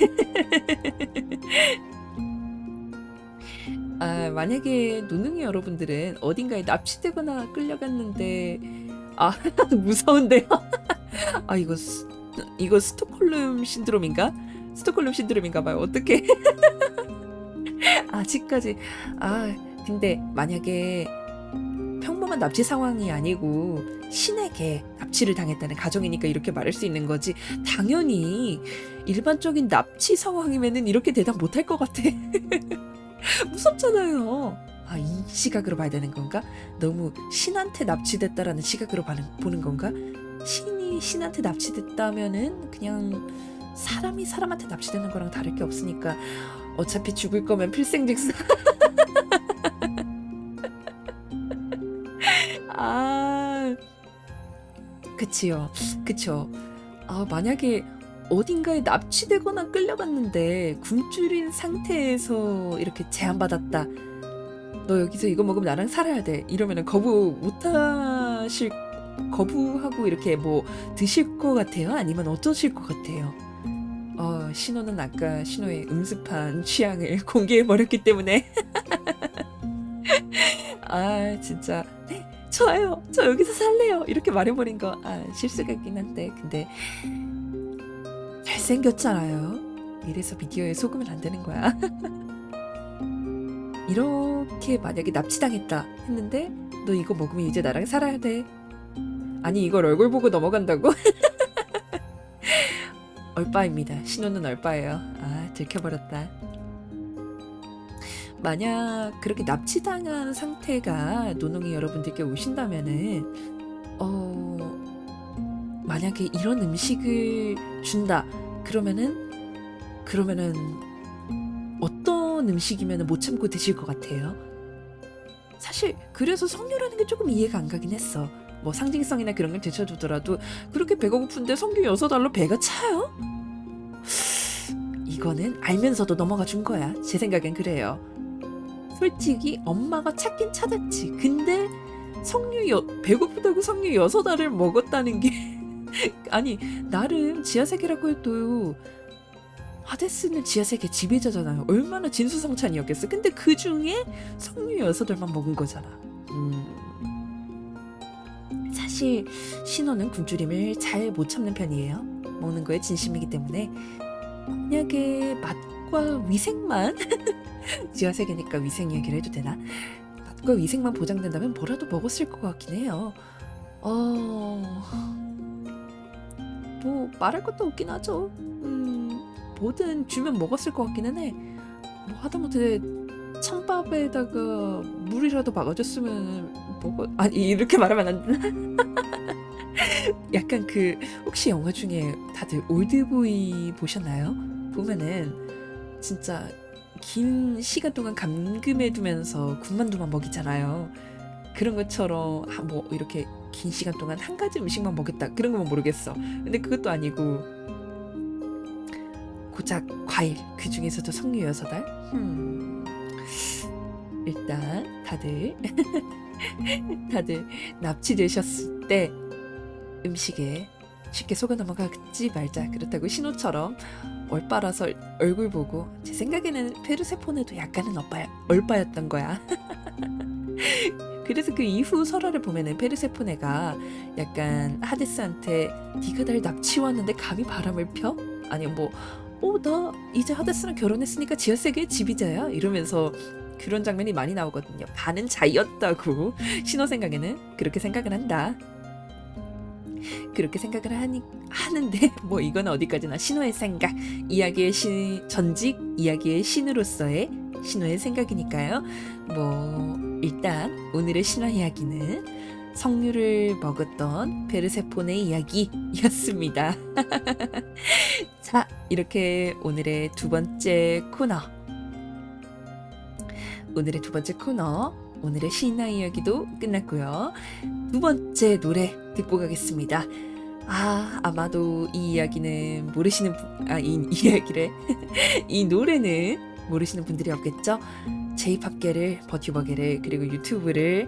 만약에 노능이 여러분들은 어딘가에 납치되거나 끌려갔는데 아 무서운데요. 아 이거 스톡홀름 신드롬인가? 스톡홀름 신드롬인가 봐요. 어떡해. 아직까지. 아 근데 만약에 평범한 납치 상황이 아니고 신에게 납치를 당했다는 가정이니까 이렇게 말할 수 있는 거지. 당연히 일반적인 납치 상황이면은 이렇게 대답 못할 것 같아. 무섭잖아요. 아, 이 시각으로 봐야 되는 건가? 너무 신한테 납치됐다라는 시각으로 보는 건가? 신이 신한테 납치됐다면은 그냥 사람이 사람한테 납치되는 거랑 다를 게 없으니까 어차피 죽을 거면 필생직사. 아, 그치요. 그쵸. 아, 만약에 어딘가에 납치되거나 끌려갔는데 굶주린 상태에서 이렇게 제안받았다. 너 여기서 이거 먹으면 나랑 살아야 돼. 이러면은 거부하고 이렇게 뭐 드실 것 같아요? 아니면 어떠실 것 같아요? 신호는 아까 신호의 음습한 취향을 공개해버렸기 때문에. 아, 진짜. 네, 좋아요. 저 여기서 살래요. 이렇게 말해버린 거, 실수가 있긴 한데. 근데, 잘생겼잖아요. 이래서 비디오에 속으면 안 되는 거야. 이렇게 만약에 납치당했다 했는데, 너 이거 먹으면 이제 나랑 살아야 돼. 아니, 이걸 얼굴 보고 넘어간다고? 얼빠입니다. 신호는 얼빠예요. 아, 들켜버렸다. 만약 그렇게 납치당한 상태가 노농이 여러분들께 오신다면은 만약에 이런 음식을 준다 그러면은 어떤 음식이면 못 참고 드실 것 같아요? 사실 그래서 석류라는 게 조금 이해가 안 가긴 했어. 뭐 상징성이나 그런 걸 제쳐두더라도 그렇게 배가 고픈데 석류 6알로 배가 차요? 이거는 알면서도 넘어가 준 거야. 제 생각엔 그래요. 솔직히 엄마가 찾긴 찾았지. 근데 배고프다고 석류 6알을 먹었다는 게 아니, 나름 지하세계라고 해도 하데스는 지하세계 지배자잖아요. 얼마나 진수성찬이었겠어. 근데 그 중에 석류 6알만 먹은 거잖아. 사실 신호는 굶주림을 잘 못 참는 편이에요. 먹는 거에 진심이기 때문에 만약에 맛과 위생만 지하세계니까 위생 얘기를 해도 되나? 맛과 위생만 보장된다면 뭐라도 먹었을 것 같긴 해요. 뭐 말할 것도 없긴 하죠. 뭐든 주면 먹었을 것 같기는 해. 뭐 하다못해 찬밥에다가 물이라도 박아줬으면 아니 이렇게 말하면 안 되나? 약간 혹시 영화 중에 다들 올드보이 보셨나요? 보면은 진짜 긴 시간 동안 감금해두면서 군만두만 먹이잖아요. 그런 것처럼 뭐 이렇게 긴 시간 동안 한 가지 음식만 먹였다 그런 거면 모르겠어. 근데 그것도 아니고 고작 과일, 그 중에서도 석류 6알? 일단 다들 납치되셨을 때 음식에 쉽게 속아 넘어가지 말자. 그렇다고 신호처럼 얼빠라서 얼굴 보고, 제 생각에는 페르세포네도 약간은 얼빠였던 거야. 그래서 그 이후 설화를 보면은 페르세포네가 약간 하데스한테 네가 날 납치 왔는데 감히 바람을 펴? 아니면 나 이제 하데스랑 결혼했으니까 지하세계의 지휘자야? 이러면서 그런 장면이 많이 나오거든요. 반은 자이였다고. 신호 생각에는 그렇게 생각을 한다. 그렇게 생각을 하는데 뭐 이건 어디까지나 신호의 생각, 전직 이야기의 신으로서의 신호의 생각이니까요. 뭐 일단 오늘의 신화 이야기는 석류를 먹었던 페르세포네 이야기였습니다. 자, 이렇게 오늘의 두 번째 코너, 오늘의 신화 이야기도 끝났고요. 두 번째 노래 듣고 가겠습니다. 아마도 이 이야기는 모르시는 이 노래는 모르시는 분들이 없겠죠? J-팝계를, 버튜버계를, 그리고 유튜브를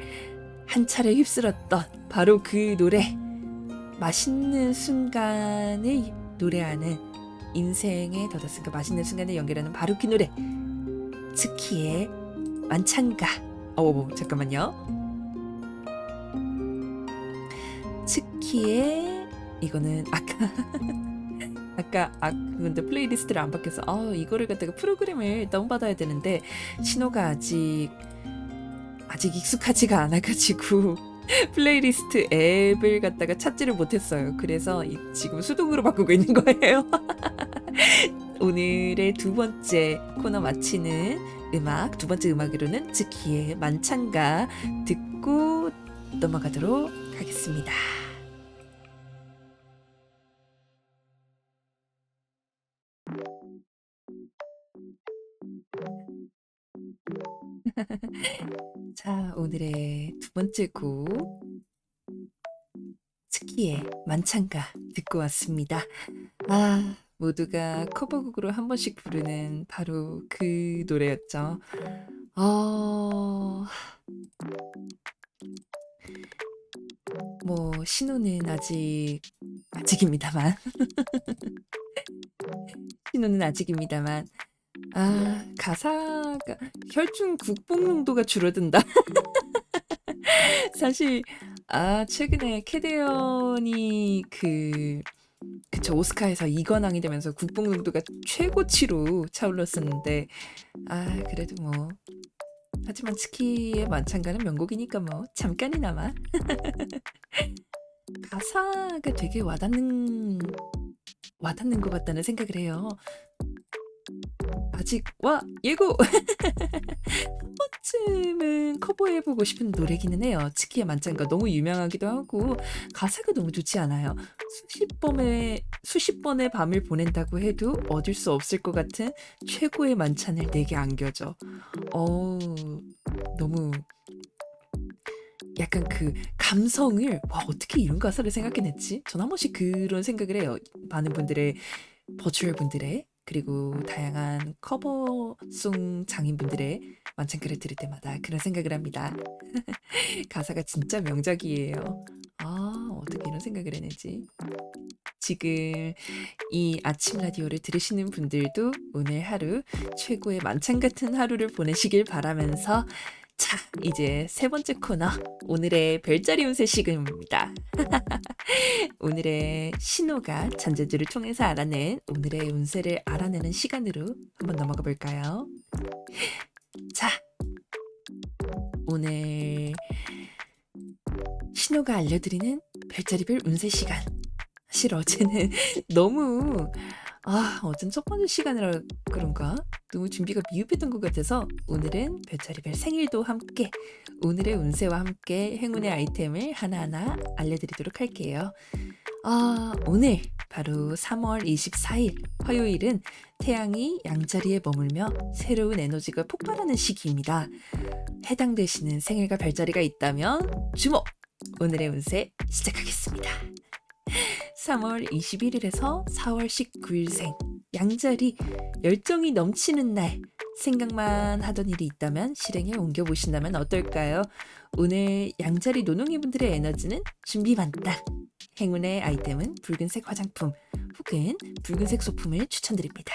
한 차례 휩쓸었던 바로 그 노래, 맛있는 순간을 노래하는, 인생에 덧없은 그 맛있는 순간을 연결하는 바로 그 노래, 스키의 만찬가. 잠깐만요. 츠키의 이거는 근데 플레이리스트를 안 바뀌어서 이거를 갖다가 프로그램을 다운받아야 되는데 신호가 아직 익숙하지가 않아가지고 플레이리스트 앱을 갖다가 찾지를 못했어요. 그래서 지금 수동으로 바꾸고 있는 거예요. 오늘의 두 번째 코너 마치는 두 번째 음악으로는 츠키의 만찬가 듣고 넘어가도록 하겠습니다. 자, 오늘의 두 번째 곡 츠키의 만찬가 듣고 왔습니다. 모두가 커버곡으로 한 번씩 부르는 바로 그 노래였죠. 신호는 아직입니다만 신호는 아직입니다만 가사가 혈중 국뽕 농도가 줄어든다. 사실 최근에 캐대언이 그쵸 오스카에서 2관왕이 되면서 국뽕 농도가 최고치로 차올랐었는데 그래도 하지만 츠키의 만찬가는 명곡이니까 잠깐이나마 가사가 되게 와닿는 것 같다는 생각을 해요. 아직 예고! 한 번쯤은 커버해보고 싶은 노래기는 해요. 츠키의 만찬가 너무 유명하기도 하고 가사가 너무 좋지 않아요. 수십 번의 밤을 보낸다고 해도 얻을 수 없을 것 같은 최고의 만찬을 내게 안겨줘. 너무 약간 그 감성을 어떻게 이런 가사를 생각해냈지? 전 한 번씩 그런 생각을 해요. 많은 분들의 버추얼 분들의 그리고 다양한 커버송 장인분들의 만찬가를 들을 때마다 그런 생각을 합니다. 가사가 진짜 명작이에요. 어떻게 이런 생각을 해내지? 지금 이 아침 라디오를 들으시는 분들도 오늘 하루 최고의 만찬 같은 하루를 보내시길 바라면서 자, 이제 세 번째 코너 오늘의 별자리 운세 시간입니다. 오늘의 신호가 잔재주를 통해서 알아낸 오늘의 운세를 알아내는 시간으로 한번 넘어가 볼까요? 자, 오늘 신호가 알려드리는 별자리별 운세 시간. 사실 어제는 너무 어젠 첫 번째 시간이라 그런가? 너무 준비가 미흡했던 것 같아서 오늘은 별자리별 생일도 함께 오늘의 운세와 함께 행운의 아이템을 하나하나 알려드리도록 할게요. 오늘 바로 3월 24일 화요일은 태양이 양자리에 머물며 새로운 에너지가 폭발하는 시기입니다. 해당되시는 생일과 별자리가 있다면 주목! 오늘의 운세 시작하겠습니다. 3월 21일에서 4월 19일생 양자리 열정이 넘치는 날 생각만 하던 일이 있다면 실행에 옮겨보신다면 어떨까요? 오늘 양자리 노농이분들의 에너지는 준비 만땅. 행운의 아이템은 붉은색 화장품 혹은 붉은색 소품을 추천드립니다.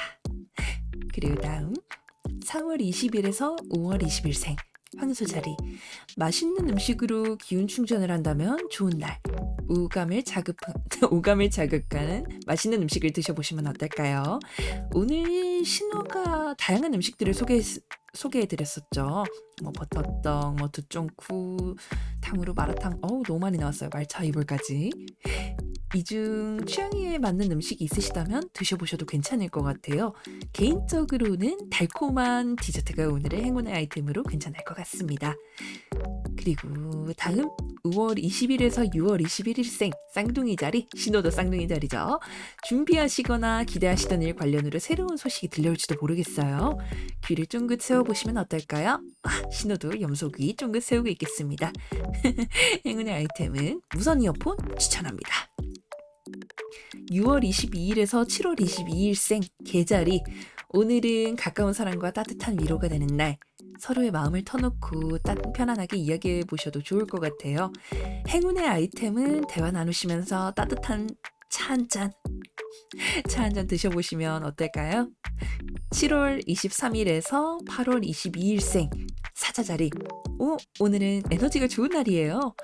그리고 다음 4월 20일에서 5월 20일생 황소자리 맛있는 음식으로 기운 충전을 한다면 좋은 날. 오감을 자극하는 맛있는 음식을 드셔보시면 어떨까요? 오늘 신호가 다양한 음식들을 소개해드렸었죠. 버터떡, 두쫑쿠, 탕후루, 마라탕, 너무 많이 나왔어요. 말차 이불까지. 이 중 취향에 맞는 음식이 있으시다면 드셔보셔도 괜찮을 것 같아요. 개인적으로는 달콤한 디저트가 오늘의 행운의 아이템으로 괜찮을 것 같습니다. 그리고 다음 5월 20일에서 6월 21일생 쌍둥이 자리, 신호도 쌍둥이 자리죠. 준비하시거나 기대하시던 일 관련으로 새로운 소식이 들려올지도 모르겠어요. 귀를 쫑긋 세워보시면 어떨까요? 신호도 염소귀 쫑긋 세우고 있겠습니다. 행운의 아이템은 무선 이어폰 추천합니다. 6월 22일에서 7월 22일생 개자리, 오늘은 가까운 사람과 따뜻한 위로가 되는 날. 서로의 마음을 터놓고 편안하게 이야기해 보셔도 좋을 것 같아요. 행운의 아이템은 대화 나누시면서 따뜻한 차 한 잔 드셔보시면 어떨까요? 7월 23일에서 8월 22일생 사자자리, 오늘은 에너지가 좋은 날이에요.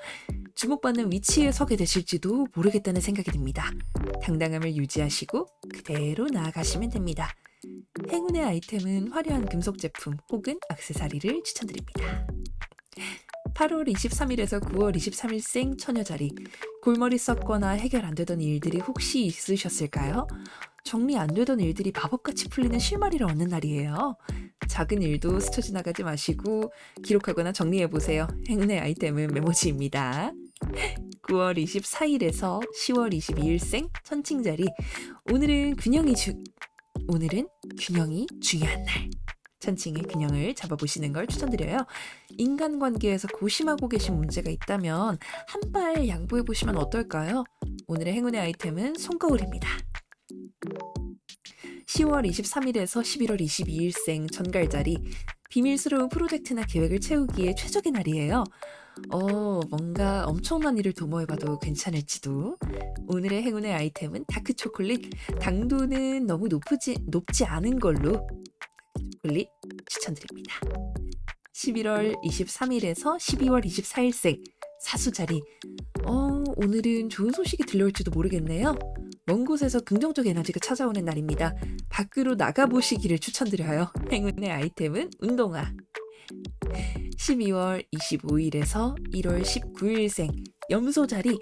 주목받는 위치에 서게 되실지도 모르겠다는 생각이 듭니다. 당당함을 유지하시고 그대로 나아가시면 됩니다. 행운의 아이템은 화려한 금속 제품 혹은 액세서리를 추천드립니다. 8월 23일에서 9월 23일생 처녀자리. 골머리 썼거나 해결 안 되던 일들이 혹시 있으셨을까요? 정리 안 되던 일들이 마법같이 풀리는 실마리를 얻는 날이에요. 작은 일도 스쳐 지나가지 마시고 기록하거나 정리해보세요. 행운의 아이템은 메모지입니다. 9월 24일에서 10월 22일생 천칭자리. 오늘은 균형이 중요한 날. 천칭의 균형을 잡아보시는 걸 추천드려요. 인간관계에서 고심하고 계신 문제가 있다면 한 발 양보해보시면 어떨까요? 오늘의 행운의 아이템은 손거울입니다. 10월 23일에서 11월 22일생 전갈자리. 비밀스러운 프로젝트나 계획을 채우기에 최적의 날이에요. 뭔가 엄청난 일을 도모해봐도 괜찮을지도. 오늘의 행운의 아이템은 다크 초콜릿. 당도는 너무 높지 않은 걸로 초콜릿 추천드립니다. 11월 23일에서 12월 24일생 사수자리. 오늘은 좋은 소식이 들려올지도 모르겠네요. 먼 곳에서 긍정적 에너지가 찾아오는 날입니다. 밖으로 나가보시기를 추천드려요. 행운의 아이템은 운동화. 12월 25일에서 1월 19일생 염소자리.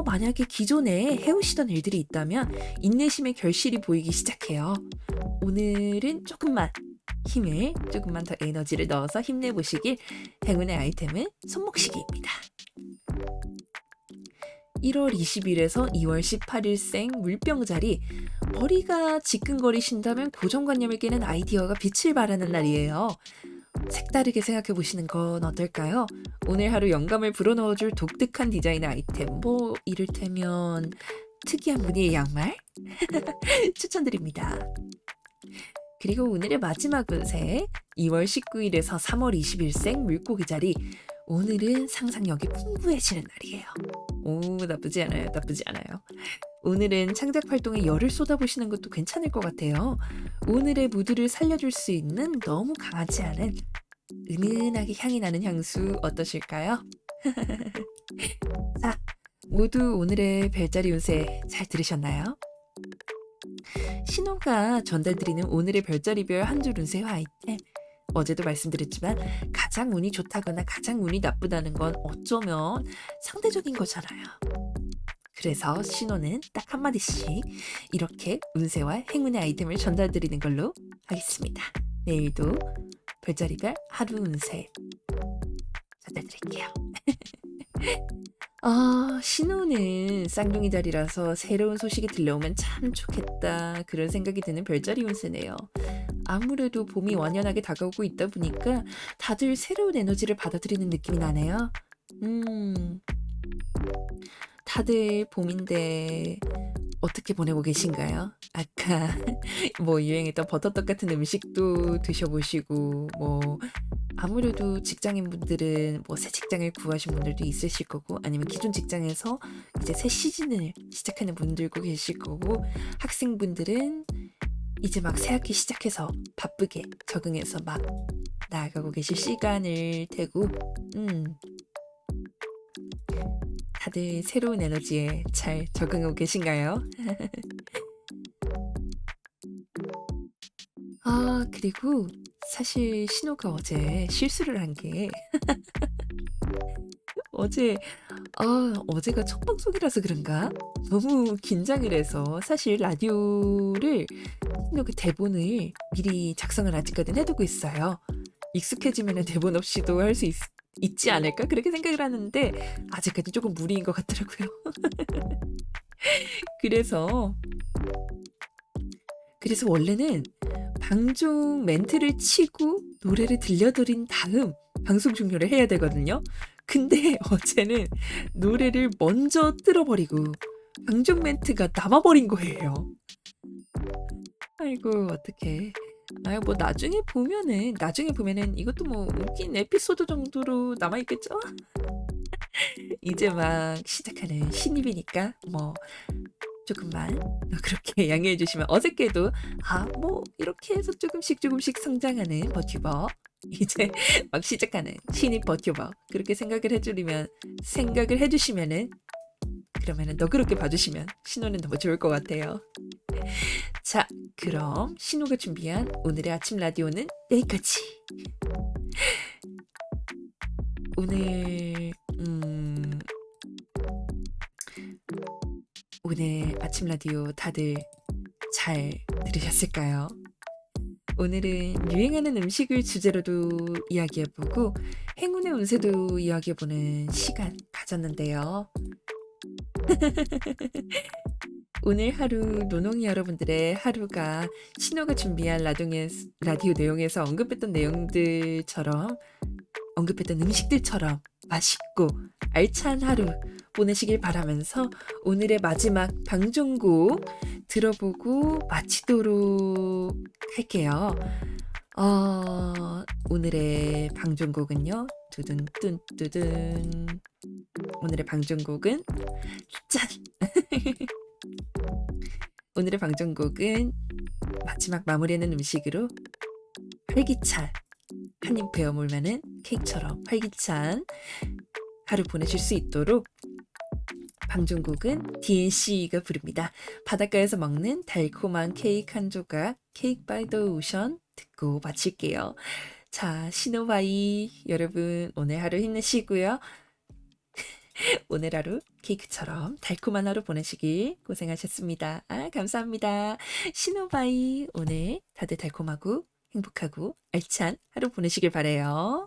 만약에 기존에 해오시던 일들이 있다면 인내심의 결실이 보이기 시작해요. 오늘은 조금만 더 에너지를 넣어서 힘내보시길. 행운의 아이템은 손목시계입니다. 1월 20일에서 2월 18일생 물병자리. 머리가 지끈거리신다면 고정관념을 깨는 아이디어가 빛을 발하는 날이에요. 색다르게 생각해보시는 건 어떨까요? 오늘 하루 영감을 불어넣어줄 독특한 디자인 아이템, 이를테면 특이한 무늬의 양말? 추천드립니다. 그리고 오늘의 마지막 운세 2월 19일에서 3월 20일생 물고기 자리. 오늘은 상상력이 풍부해지는 날이에요. 나쁘지 않아요. 오늘은 창작 활동에 열을 쏟아보시는 것도 괜찮을 것 같아요. 오늘의 무드를 살려줄 수 있는 너무 강하지 않은 은은하게 향이 나는 향수 어떠실까요? 자, 모두 오늘의 별자리 운세 잘 들으셨나요? 신호가 전달드리는 오늘의 별자리별 한 줄 운세와 아이템. 어제도 말씀드렸지만 가장 운이 좋다거나 가장 운이 나쁘다는 건 어쩌면 상대적인 거잖아요. 그래서 신호는 딱 한마디씩 이렇게 운세와 행운의 아이템을 전달드리는 걸로 하겠습니다. 내일도 별자리별 하루 운세 전달드릴게요. 신호는 쌍둥이 자리라서 새로운 소식이 들려오면 참 좋겠다 그런 생각이 드는 별자리 운세네요. 아무래도 봄이 완연하게 다가오고 있다 보니까 다들 새로운 에너지를 받아들이는 느낌이 나네요. 다들 봄인데 어떻게 보내고 계신가요? 아까 유행했던 버터떡 같은 음식도 드셔보시고 아무래도 직장인분들은 새 직장을 구하신 분들도 있으실 거고 아니면 기존 직장에서 이제 새 시즌을 시작하는 분들도 계실 거고 학생분들은 이제 막 새학기 시작해서 바쁘게 적응해서 막 나아가고 계실 시간일 테고 다들 새로운 에너지에 잘 적응하고 계신가요? 그리고 사실 신호가 어제 실수를 한 게 어제가 첫 방송이라서 그런가? 너무 긴장을 해서 사실 라디오를 그 대본을 미리 작성을 아직까지는 해두고 있어요. 익숙해지면 대본 없이도 할 수 있지 않을까? 그렇게 생각을 하는데 아직까지 조금 무리인 것 같더라고요. 그래서 원래는 방송 멘트를 치고 노래를 들려드린 다음 방송 종료를 해야 되거든요. 근데 어제는 노래를 먼저 틀어버리고 방송 멘트가 남아버린 거예요. 아이고 어떡해. 나중에 보면은 이것도 웃긴 에피소드 정도로 남아있겠죠? 이제 막 시작하는 신입이니까 조금만 그렇게 양해해 주시면 어색해도 뭐 이렇게 해서 조금씩 성장하는 버튜버 이제 막 시작하는 신입 버튜버 그렇게 생각을 해 주시면은 그러면은 너그럽게 봐 주시면 신호는 너무 좋을 것 같아요. 자, 그럼 신호가 준비한 오늘의 아침 라디오는 여기까지. 오늘 오늘 아침 라디오 다들 잘 들으셨을까요? 오늘은 유행하는 음식을 주제로도 이야기해보고 행운의 운세도 이야기해보는 시간 가졌는데요. 오늘 하루 노농이 여러분들의 하루가 신호가 준비한 라디오 내용에서 언급했던 음식들처럼 맛있고 알찬 하루 보내시길 바라면서 오늘의 마지막 방종곡 들어보고 마치도록 할게요. 오늘의 방종곡은요. 두둔뚠뚜둔. 오늘의 방종곡은 짠! 오늘의 방종곡은 마지막 마무리하는 음식으로 활기찬 한입 베어 물면은 케이크처럼 활기찬 하루 보내실 수 있도록 방종곡은 DNC가 부릅니다. 바닷가에서 먹는 달콤한 케이크 한 조각 케이크 바이 더 오션 듣고 마칠게요. 자, 신호바이 여러분 오늘 하루 힘내시고요. 오늘 하루 케이크처럼 달콤한 하루 보내시길 고생하셨습니다. 감사합니다. 신호바이 오늘 다들 달콤하고 행복하고 알찬 하루 보내시길 바래요.